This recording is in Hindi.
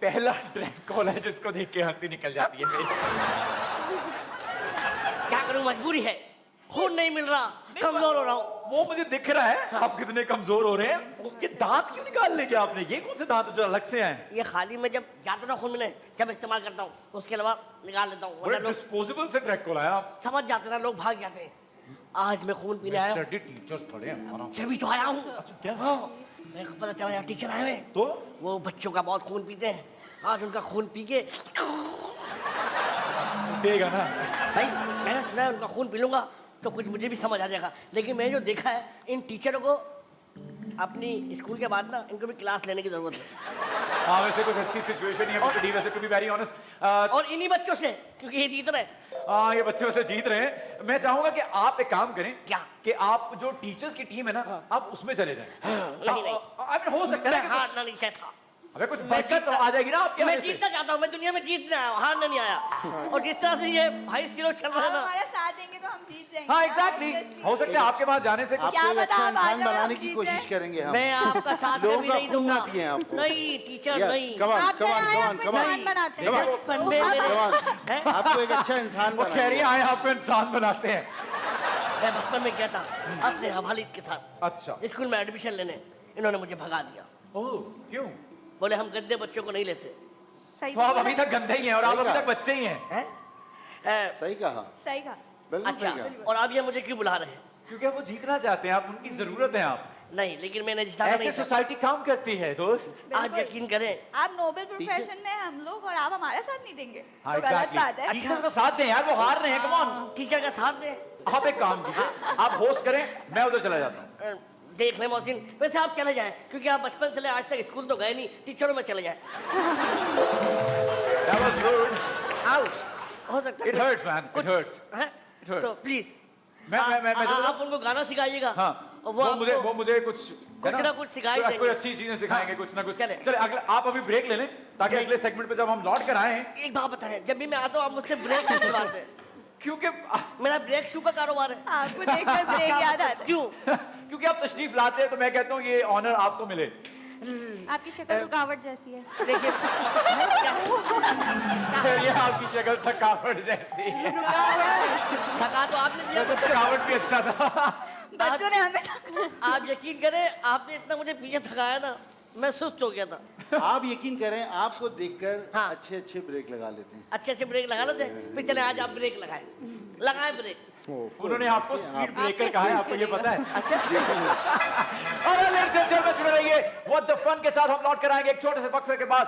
पहला ड्रैग कॉल है जिसको देख के हंसी निकल जाती है मेरी। क्या करूं, मजबूरी है, खून नहीं मिल रहा, कमजोर हो रहा हूँ। वो मुझे दिख रहा है आप कितने कमजोर हो रहे हैं। ये दांत क्यों निकाल लेंगे आपने? ये कौन से दांत जो अलग से हैं? ये खाली में जब जाता ना खून मिलने जब इस्तेमाल करता हूँ, उसके अलावा निकाल लेता हूँ, वरना लोग डिस्पोजेबल से ड्रैग कॉल आया आप। समझ जाते ना, लोग भाग जाते हैं। आज मैं खून पीने आया हूँ, टीचर्स खड़े हैं हमारा। जब तो आया हूँ। क्या? हाँ, मेरे को पता चला यार टीचर आए हुए हैं। तो वो बच्चों का बहुत खून पीते हैं, आज उनका खून पी के पिएगा ना? भाई मैंने सुना है उनका खून पी लूंगा तो कुछ मुझे भी समझ आ जाएगा। लेकिन मैंने जो देखा है, इन टीचरों को अपनी स्कूल के बाद ना इनको भी क्लास लेने की जरूरत है। हाँ वैसे कुछ अच्छी सिचुएशन ही है मिस्टर डी, वैसे टू बी वेरी ऑनेस्ट। और इन्हीं बच्चों से, क्योंकि ये जीत रहे हैं। हाँ ये बच्चे वैसे जीत रहे हैं। मैं चाहूंगा कि आप एक काम करें। क्या? कि आप जो टीचर्स की टीम है ना, आप उसमें चले जाएं। नहीं नहीं, हो सकता है मैं हारना नहीं चाहता। अबे कुछ बरकत तो आ जाएगी ना आपके मैं वजह से। जीतना चाहता हूँ, मैं दुनिया में जीतने आया हूँ, हारने नहीं आया। और जिस तरह से ये भाई सिलो चल रहे हैं आप ना, हमारा साथ देंगे तो हम जीत जाएंगे। हाँ एग्जैक्टली, हो सकता है आपके पास जाने से कुछ क्या आपको एक पता अच्छा आप आ इंसान जाओ, बनाने हम की जीत कोशिश जाएं। करेंगे हम। मैं आपका साथ लोगों भी का नहीं खून दूंगा। ना पिएं आपको। नहीं टीचर नहीं। कम ऑन आप कम चले ऑन आए, कम ऑन आपको कम ऑन इंसान बनाते हैं। बचपन में मेरे हैं? आपको एक अच्छा इंसान वो कह रही बनाएंगे। है आए आपको इंसान बनाते हैं। मैं बचपन में क्या था, अपने हवालिद के साथ अच्छा स्कूल में एडमिशन लेने, इन्होंने मुझे भगा दिया। ओह क्यों? बोले हम गंदे बच्चों को नहीं लेते सही तो आप बोला। अभी तक गंदे ही हैं और आप सही अभी कहा। तक बच्चे ही हैं। हैं? सही कहा, सही कहा। बिल्कुल अच्छा, सही कहा। और अब ये मुझे क्यों बुला रहे हैं? क्योंकि वो जीतना चाहते हैं, आप उनकी जरूरत है। आप नहीं, लेकिन मैंने जिताना ऐसे नहीं था। सोसाइटी काम करती है दोस्त। आप बिल्कुल। यकीन करें, आप नोबेल प्रोफेशन में हैं हम लोग और आप हमारा साथ नहीं देंगे हाँ तो गलत बात है। टीचर्स का साथ दें यार, वो हार रहे हैं। कम ऑन, टीचर का साथ दे। आप एक काम कीजिए, आप होस्ट करें, मैं उधर चला जाता हूँ। देख ले मोहसिन, वैसे आप चले जाएं, क्योंकि आप बचपन से ले आज तक स्कूल तो गए नहीं, टीचरों में चले जाएं। That was rude. आउट हो सकता है It hurts man, it hurts. हैं? It hurts. तो प्लीज मैं आप उनको गाना सिखाइएगा। हाँ, और वो आपको मुझे कुछ ना कुछ सिखा ही कोई देंगे। अच्छी चीजें सिखाएंगे, कुछ ना कुछ। चले। चले अगले, आप अभी ब्रेक ले लें ताकि ब्रेक। अगले सेगमेंट पे जब हम लौट कर आए, एक बात बताएं, जब भी मैं आता हूँ आप मुझसे ब्रेक क्यों दिलवाते हैं? क्योंकि मेरा ब्रेक शू का कारोबार है। आपको देखकर ब्रेक याद आता है। क्यों? क्योंकि आप तशरीफ लाते हैं तो मैं कहता हूँ ये ऑनर आपको मिले। आपकी शक्ल रुकावट जैसी है। देखिए ये आपकी शक्ल थकावट जैसी है। थका तो आपने दिया। वैसे थकावट भी अच्छा था। बच्चों ने हमें आप यकीन करें, आपने इतना मुझे पीछे थकाया ना, मैं सुस्त हो गया था। आप यकीन करें, आपको देखकर हाँ। अच्छे अच्छे ब्रेक लगा लेते हैं। अच्छे अच्छे ब्रेक लगा लेते, फिर चले आज आप ब्रेक लगाए, लगाए ब्रेक। उन्होंने आपको स्पीड ब्रेकर कहा है, आपको ये पता है? अच्छा और लेडीज एंड जेंटलमैन जुड़े रहिए व्हाट द फन के साथ। हम लौट कर आएंगे एक छोटे से वक्फे के बाद।